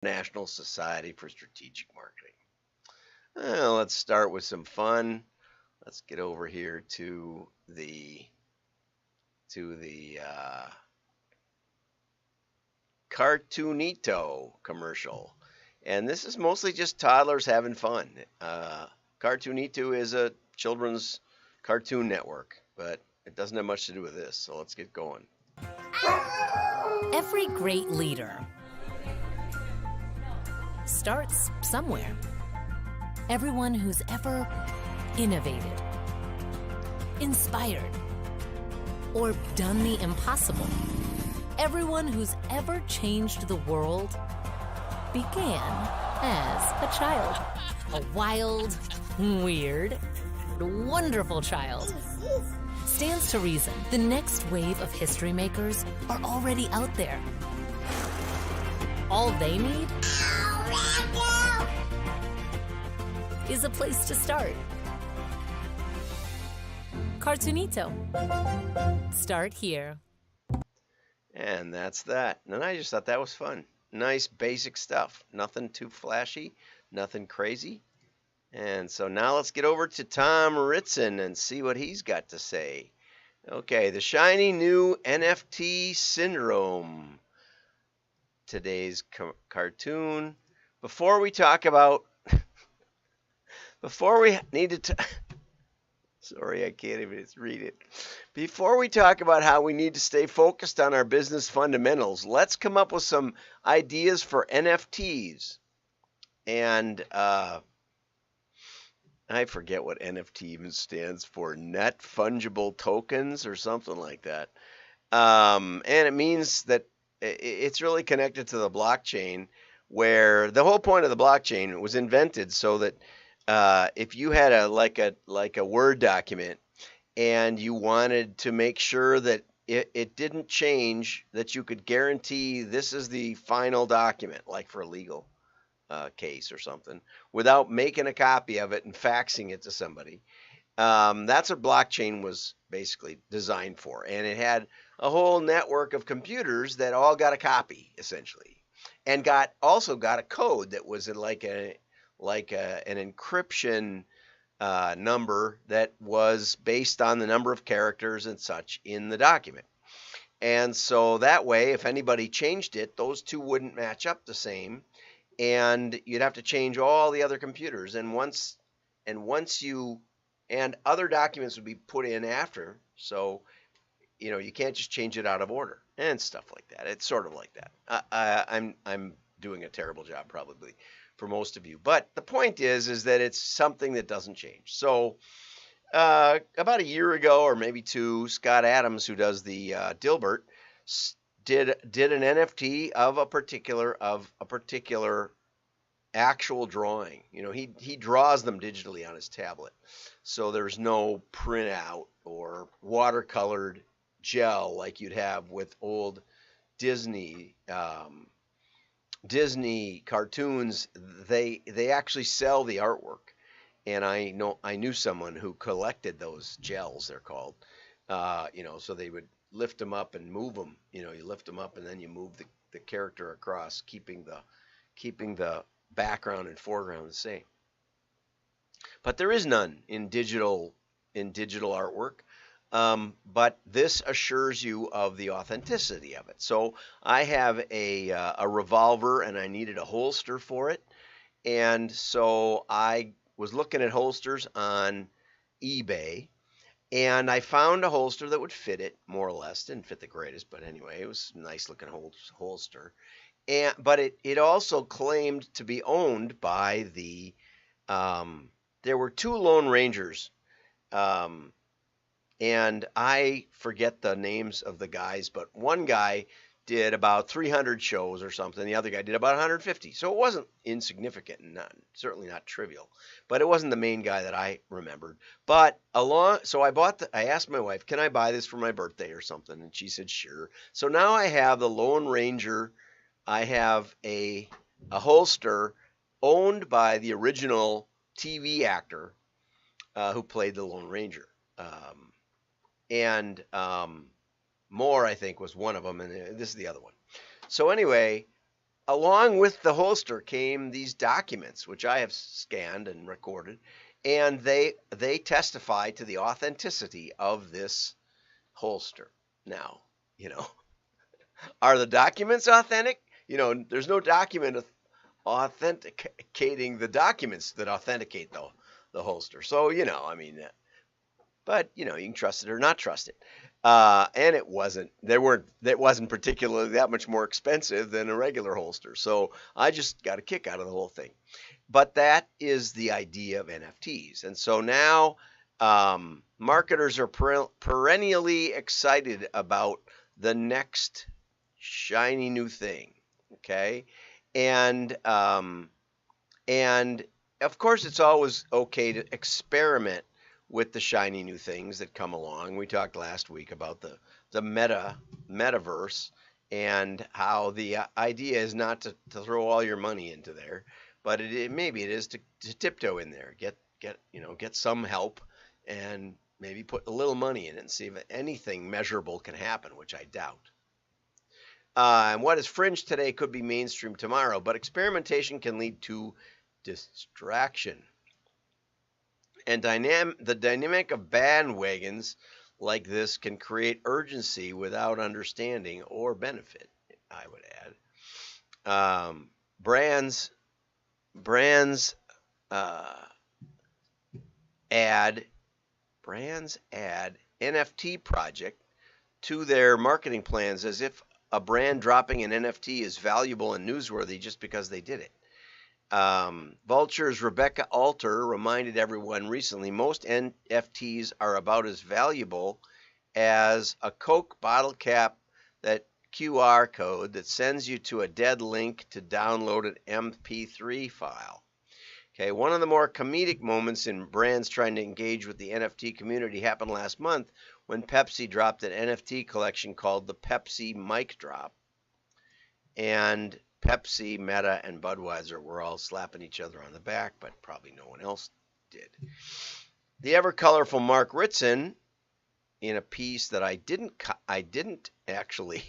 National Society for Strategic Marketing. Let's start with some fun. Let's get over here to the Cartoonito commercial, and this is mostly just toddlers having fun. Cartoonito is a children's cartoon network, but it doesn't have much to do with this. So let's get going. Every great leader starts somewhere. Everyone who's ever innovated, inspired, or done the impossible. Everyone who's ever changed the world began as a child. A wild, weird, wonderful child. Stands to reason the next wave of history makers are already out there. All they need is a place to start. Cartoonito. Start here. And that's that. And I just thought that was fun. Nice basic stuff. Nothing too flashy, nothing crazy. And so now let's get over to Tom Ritson and see what he's got to say. Okay, the shiny new NFT syndrome. Today's cartoon. Before we talk about, before we need to, sorry, I can't even read it. Before we talk about how we need to stay focused on our business fundamentals, let's come up with some ideas for NFTs. And I forget what NFT even stands for, net fungible tokens or something like that. And it means that it's really connected to the blockchain, where the whole point of the blockchain was invented so that if you had a Word document and you wanted to make sure that it didn't change, that you could guarantee this is the final document, like for a legal case or something, without making a copy of it and faxing it to somebody. That's what blockchain was basically designed for. And it had a whole network of computers that all got a copy, essentially, and also got a code that was like an encryption number that was based on the number of characters and such in the document. And so that way, if anybody changed it, those two wouldn't match up the same, and you'd have to change all the other computers. And other documents would be put in after. So, you can't just change it out of order and stuff like that. It's sort of like that. I'm doing a terrible job probably for most of you, but the point is that it's something that doesn't change. So about a year ago or maybe two, Scott Adams, who does the Dilbert, did an NFT of a particular actual drawing. He draws them digitally on his tablet, so there's no printout or watercolored gel like you'd have with old Disney cartoons. They actually sell the artwork, and I knew someone who collected those gels. They're called, so they would lift them up and move them. You lift them up and then you move the character across, keeping the background and foreground the same. But there is none in digital artwork. But this assures you of the authenticity of it. So I have a revolver, and I needed a holster for it. And so I was looking at holsters on eBay, and I found a holster that would fit it, more or less. Didn't fit the greatest, but anyway, it was a nice looking holster. But it also claimed to be owned by there were two Lone Rangers, and I forget the names of the guys, but one guy did about 300 shows or something. The other guy did about 150. So it wasn't insignificant and certainly not trivial, but it wasn't the main guy that I remembered. So I asked my wife, can I buy this for my birthday or something? And she said, sure. So now I have the Lone Ranger. I have a holster owned by the original TV actor who played the Lone Ranger. And Moore, I think, was one of them, and this is the other one. So anyway, along with the holster came these documents, which I have scanned and recorded, and they testify to the authenticity of this holster. Now, you know, are the documents authentic? You know, there's no document authenticating the documents that authenticate the holster. So, you know, I mean, but you know, you can trust it or not trust it. And it wasn't particularly that much more expensive than a regular holster. So I just got a kick out of the whole thing. But that is the idea of NFTs. And so now marketers are perennially excited about the next shiny new thing. Okay. And of course, it's always okay to experiment with the shiny new things that come along. We talked last week about the metaverse and how the idea is not to throw all your money into there, but maybe it is to tiptoe in there, get some help, and maybe put a little money in it and see if anything measurable can happen, which I doubt. And what is fringe today could be mainstream tomorrow, but experimentation can lead to distraction. And the dynamic of bandwagons like this can create urgency without understanding or benefit, I would add. Brands add NFT project to their marketing plans as if a brand dropping an NFT is valuable and newsworthy just because they did it. Vulture's Rebecca Alter reminded everyone recently most NFTs are about as valuable as a Coke bottle cap, that QR code that sends you to a dead link to download an MP3 file. Okay, one of the more comedic moments in brands trying to engage with the NFT community happened last month when Pepsi dropped an NFT collection called the Pepsi Mic Drop. And Pepsi, Meta, and Budweiser were all slapping each other on the back, but probably no one else did. The ever-colorful Mark Ritson, in a piece that I didn't actually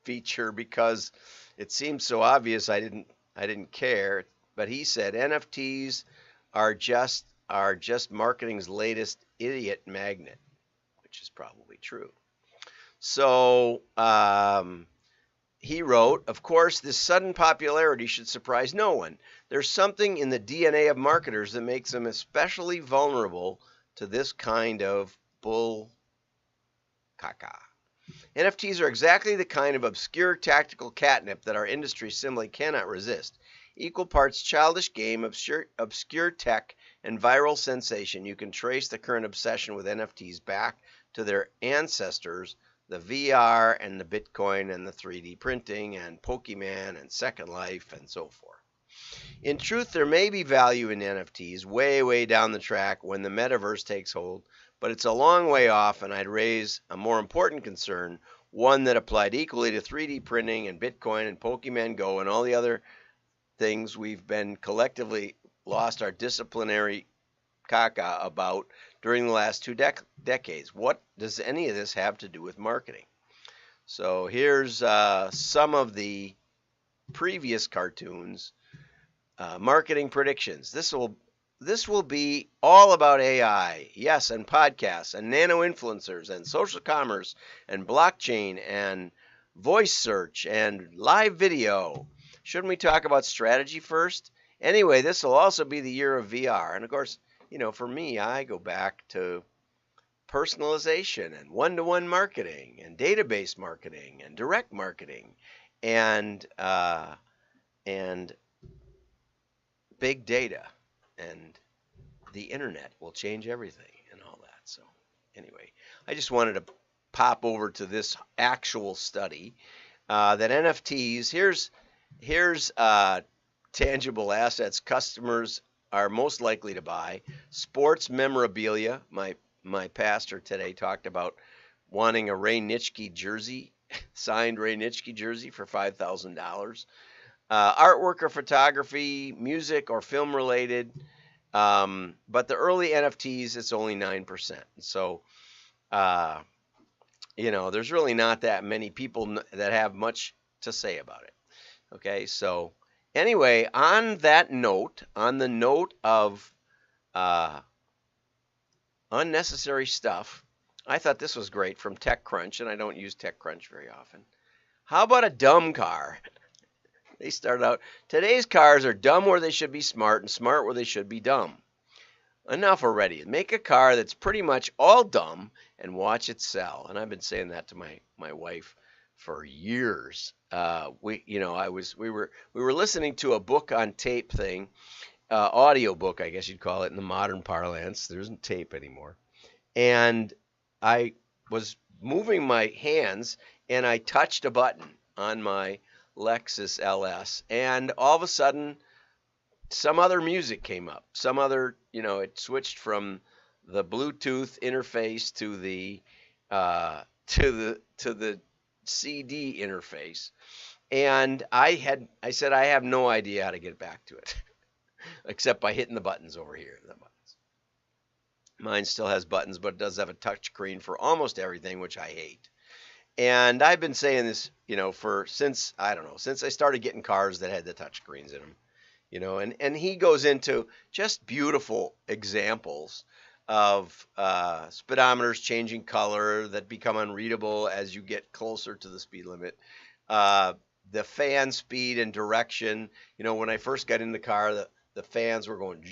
feature because it seemed so obvious I didn't care, but he said NFTs are just marketing's latest idiot magnet, which is probably true. So he wrote, of course, this sudden popularity should surprise no one. There's something in the DNA of marketers that makes them especially vulnerable to this kind of bull caca. NFTs are exactly the kind of obscure tactical catnip that our industry simply cannot resist. Equal parts childish game, obscure tech, and viral sensation, you can trace the current obsession with NFTs back to their ancestors, the VR and the Bitcoin and the 3D printing and Pokemon and Second Life and so forth. In truth, there may be value in NFTs way, way down the track when the metaverse takes hold, but it's a long way off, and I'd raise a more important concern, one that applied equally to 3D printing and Bitcoin and Pokemon Go and all the other things we've been collectively lost our disciplinary caca about during the last 2 decades. What does any of this have to do with marketing? So here's some of the previous cartoons. Marketing predictions. This will be all about AI, yes, and podcasts and nano influencers and social commerce and blockchain and voice search and live video. Shouldn't we talk about strategy first? Anyway, this will also be the year of VR. And of course, you know, for me, I go back to personalization and one-to-one marketing and database marketing and direct marketing and big data, and the internet will change everything and all that. So anyway, I just wanted to pop over to this actual study that NFTs, here's tangible assets customers are most likely to buy. Sports memorabilia. My pastor today talked about wanting a Ray Nitschke jersey, signed Ray Nitschke jersey for $5,000. Artwork or photography, music or film related. But the early NFTs, it's only 9%. So, you know, there's really not that many people that have much to say about it. Okay, so anyway, on that note, on the note of uh, unnecessary stuff, I thought this was great from TechCrunch, and I don't use TechCrunch very often. How about a dumb car? They start out, today's cars are dumb where they should be smart and smart where they should be dumb. Enough already. Make a car that's pretty much all dumb and watch it sell. And I've been saying that to my wife for years. We were listening to a book on tape thing, audio book, I guess you'd call it in the modern parlance. There isn't tape anymore. And I was moving my hands and I touched a button on my Lexus LS, and all of a sudden some other music came up. Some other, it switched from the Bluetooth interface to the CD interface, and I said I have no idea how to get back to it, except by hitting the buttons over here. The buttons. Mine still has buttons, but it does have a touch screen for almost everything, which I hate. And I've been saying this, since I started getting cars that had the touch screens in them. And he goes into just beautiful examples of speedometers changing color that become unreadable as you get closer to the speed limit. The fan speed and direction. When I first got in the car, the fans were going,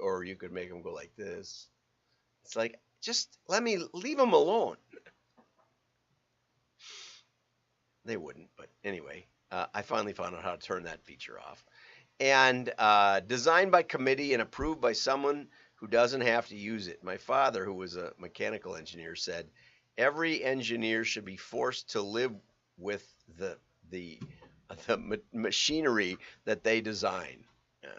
or you could make them go like this. It's like, just leave them alone. They wouldn't, but anyway, I finally found out how to turn that feature off. And designed by committee and approved by someone who doesn't have to use it. My father, who was a mechanical engineer, said every engineer should be forced to live with the machinery that they design.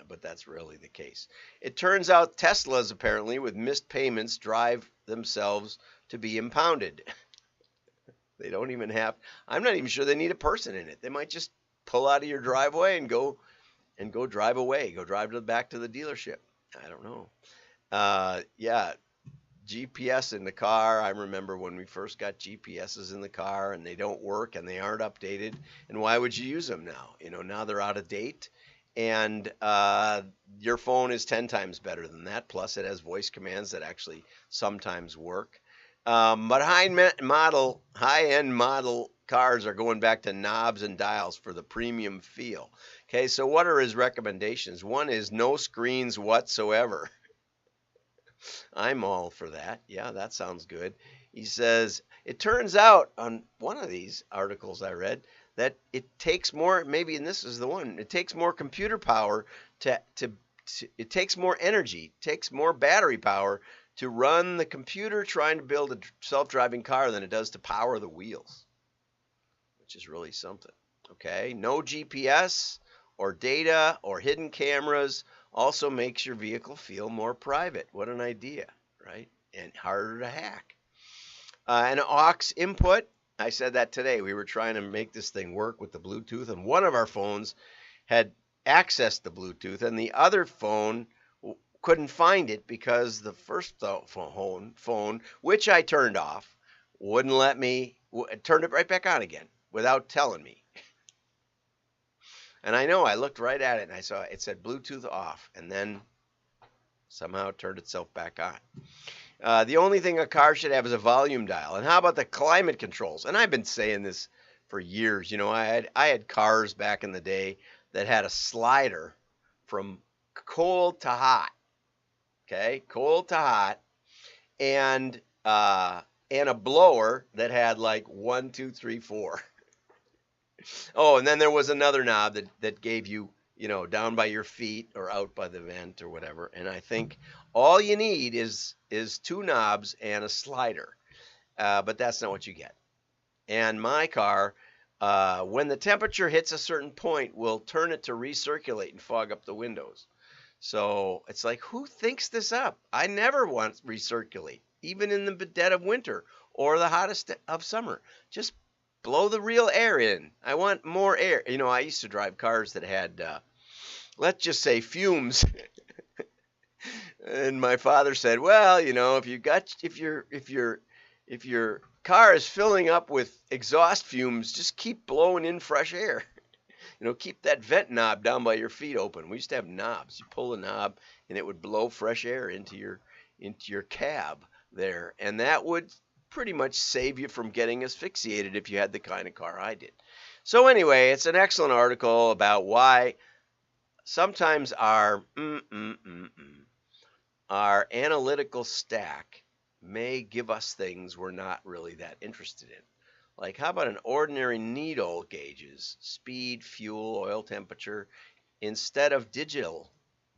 But that's really the case. It turns out Teslas, apparently, with missed payments, drive themselves to be impounded. They don't even have, I'm not even sure they need a person in it. They might just pull out of your driveway and go drive away. Go drive back to the dealership. I don't know. Yeah, GPS in the car. I remember when we first got GPSs in the car and they don't work and they aren't updated. And why would you use them now? Now they're out of date. And your phone is 10 times better than that. Plus, it has voice commands that actually sometimes work. But high-end model cars are going back to knobs and dials for the premium feel. Okay, so what are his recommendations? One is no screens whatsoever. I'm all for that. Yeah, that sounds good. He says, it turns out on one of these articles I read that it takes more, maybe, and this is the one, it takes more computer power it takes more energy, takes more battery power to run the computer trying to build a self-driving car than it does to power the wheels, which is really something. Okay, no GPS or data or hidden cameras also makes your vehicle feel more private. What an idea, right? And harder to hack. An aux input, I said that today. We were trying to make this thing work with the Bluetooth, and one of our phones had accessed the Bluetooth, and the other phone couldn't find it because the first phone, which I turned off, wouldn't let me, turned it right back on again without telling me. And I know, I looked right at it and I saw it said Bluetooth off, and then somehow it turned itself back on. The only thing a car should have is a volume dial. And how about the climate controls? And I've been saying this for years. I had cars back in the day that had a slider from cold to hot. Okay, cold to hot, and a blower that had like 1, 2, 3, 4. Oh, and then there was another knob that gave you, down by your feet or out by the vent or whatever. And I think all you need is 2 knobs and a slider, but that's not what you get. And my car, when the temperature hits a certain point, will turn it to recirculate and fog up the windows. So it's like, who thinks this up? I never want to recirculate, even in the dead of winter or the hottest of summer. Just blow the real air in. I want more air. I used to drive cars that had, let's just say, fumes. And my father said, well, if your car is filling up with exhaust fumes, just keep blowing in fresh air. Keep that vent knob down by your feet open. We used to have knobs. You pull the knob and it would blow fresh air into your cab there, and that would pretty much save you from getting asphyxiated if you had the kind of car I did. So anyway, it's an excellent article about why sometimes our analytical stack may give us things we're not really that interested in. Like, how about an ordinary needle gauges speed, fuel, oil temperature instead of digital?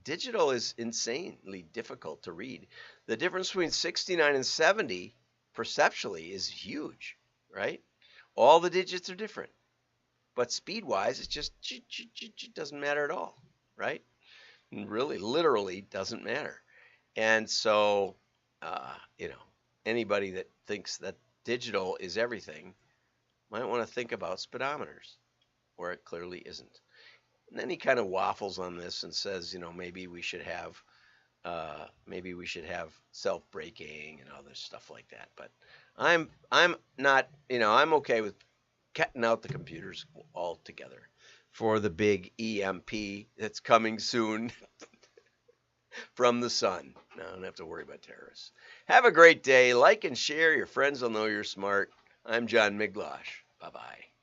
Digital is insanely difficult to read. The difference between 69 and 70 perceptually is huge, right? All the digits are different. But speed-wise, it just doesn't matter at all, right? Really, literally doesn't matter. And so, anybody that thinks that digital is everything might want to think about speedometers, where it clearly isn't. And then he kind of waffles on this and says, maybe we should have self-braking and other stuff like that. But I'm not, I'm okay with cutting out the computers altogether for the big EMP that's coming soon from the sun. No, I don't have to worry about terrorists. Have a great day. Like and share. Your friends will know you're smart. I'm John Miglosh. Bye-bye.